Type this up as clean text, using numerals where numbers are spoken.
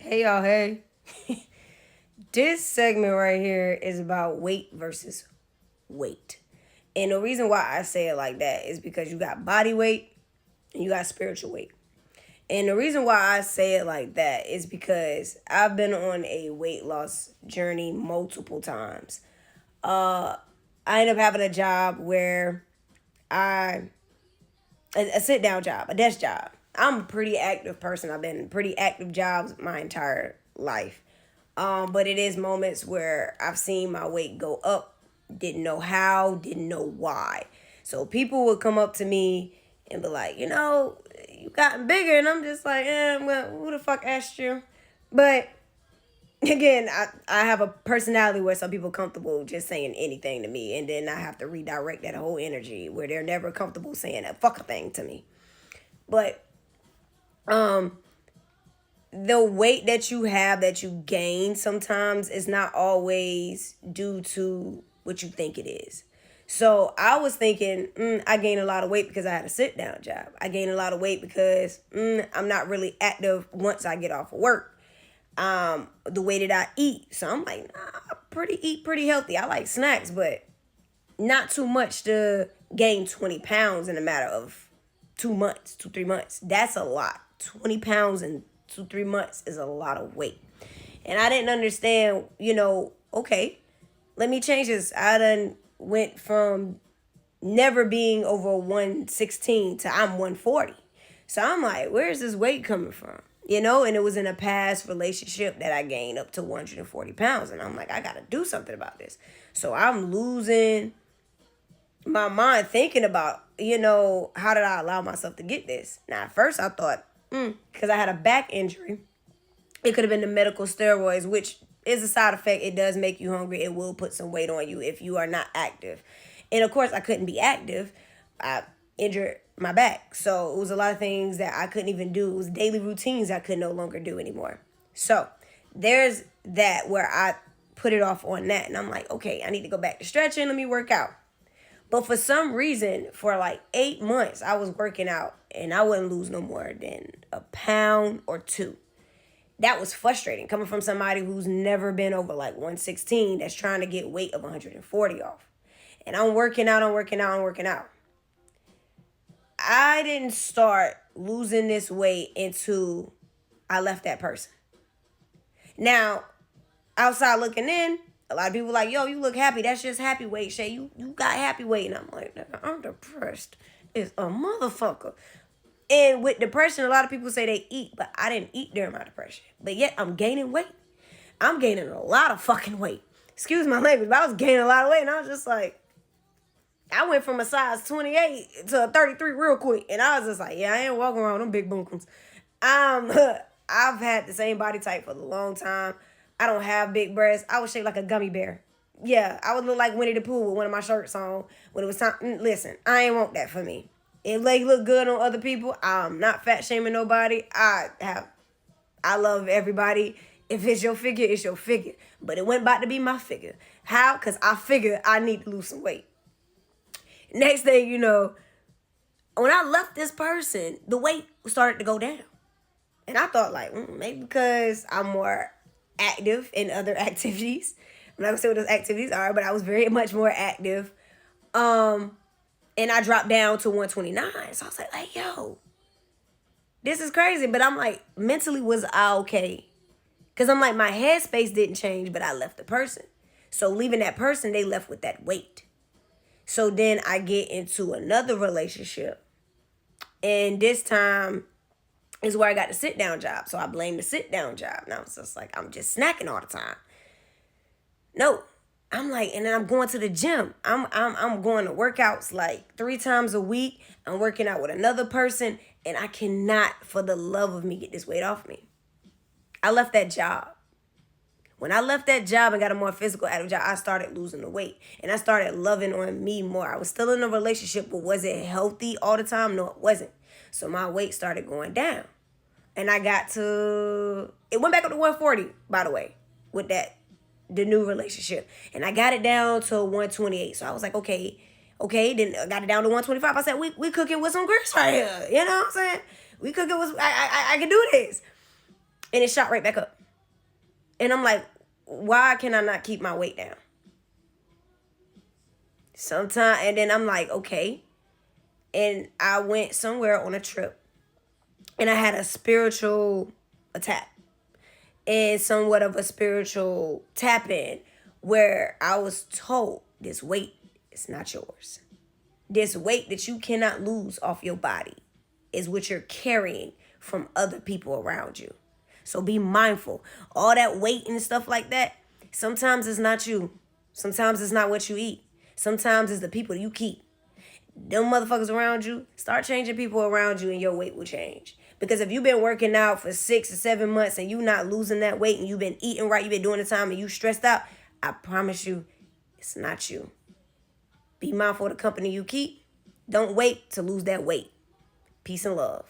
Hey y'all, hey. This segment right here is about weight versus weight. And the reason why I say it like that is because you got body weight and you got spiritual weight. And the reason why I say it like that is because I've been on a weight loss journey multiple times. I ended up having a job where I a sit down job, a desk job. I'm a pretty active person. I've been in pretty active jobs my entire life. But it is moments where I've seen my weight go up, didn't know how, didn't know why. So people would come up to me and be like, you gotten bigger. And I'm just like, well, who the fuck asked you? But again, I have a personality where some people comfortable just saying anything to me. And then I have to redirect that whole energy where they're never comfortable saying a fuck thing to me. But the weight that you have that you gain sometimes is not always due to what you think it is. So I was thinking, I gained a lot of weight because I had a sit down job. I gained a lot of weight because I'm not really active once I get off of work. The way that I eat. So I'm like, eat pretty healthy. I like snacks, but not too much to gain 20 pounds in a matter of 2 months, 3 months. That's a lot. 20 pounds in 3 months is a lot of weight. And I didn't understand, okay, let me change this. I done went from never being over 116 to I'm 140. So I'm like, where's this weight coming from? And it was in a past relationship that I gained up to 140 pounds. And I'm like, I got to do something about this. So I'm losing my mind thinking about, how did I allow myself to get this? Now, at first I thought, because I had a back injury, it could have been the medical steroids, which is a side effect. It does make you hungry. It will put some weight on you if you are not active. And of course, I couldn't be active. I injured my back. So it was a lot of things that I couldn't even do. It was daily routines I could no longer do anymore. So there's that where I put it off on that. And I'm like, okay, I need to go back to stretching. Let me work out. But for some reason, for like 8 months, I was working out and I wouldn't lose no more than a pound or two. That was frustrating coming from somebody who's never been over like 116 that's trying to get weight of 140 off. And I'm working out. I didn't start losing this weight until I left that person. Now, outside looking in, a lot of people like, yo, you look happy. That's just happy weight, Shay. You got happy weight. And I'm like, I'm depressed. It's a motherfucker. And with depression, a lot of people say they eat, but I didn't eat during my depression. But yet I'm gaining weight. I'm gaining a lot of fucking weight. Excuse my language, but I was gaining a lot of weight. And I was just like, I went from a size 28 to a 33 real quick. And I was just like, yeah, I ain't walking around with them big bunkums. I've had the same body type for a long time. I don't have big breasts. I was shaped like a gummy bear. Yeah, I would look like Winnie the Pooh with one of my shirts on when it was time. Listen, I ain't want that for me. If they look good on other people, I'm not fat shaming nobody. I love everybody. If it's your figure, it's your figure. But it went about to be my figure. How? Because I figured I need to lose some weight. Next thing you know, when I left this person, the weight started to go down. And I thought like, maybe because I'm more active in other activities. I'm not gonna say what those activities are, but I was very much more active. And I dropped down to 129. So I was like, yo, this is crazy. But I'm like, mentally, was I okay? Because I'm like, my headspace didn't change, but I left the person. So leaving that person, they left with that weight. So then I get into another relationship. And this time is where I got the sit down job. So I blamed the sit down job. And I was just like, I'm just snacking all the time. No. I'm like, and then I'm going to the gym. I'm going to workouts like 3 times a week. I'm working out with another person. And I cannot, for the love of me, get this weight off me. I left that job. When I left that job and got a more physical active job, I started losing the weight. And I started loving on me more. I was still in a relationship, but was it healthy all the time? No, it wasn't. So my weight started going down. And I got to, it went back up to 140, by the way, with the new relationship. And I got it down to 128. So I was like, okay. Then I got it down to 125. I said, we cooking with some grits right here. You know what I'm saying? We cooking with, I can do this. And it shot right back up. And I'm like, why can I not keep my weight down? Sometimes, and then I'm like, okay. And I went somewhere on a trip, and I had a spiritual attack and somewhat of a spiritual tap in where I was told this weight is not yours. This weight that you cannot lose off your body is what you're carrying from other people around you. So be mindful. All that weight and stuff like that, sometimes it's not you. Sometimes it's not what you eat. Sometimes it's the people you keep. Them motherfuckers around you, start changing people around you and your weight will change. Because if you've been working out for 6 or 7 months and you not losing that weight and you've been eating right, you've been doing the time and you stressed out, I promise you, it's not you. Be mindful of the company you keep. Don't wait to lose that weight. Peace and love.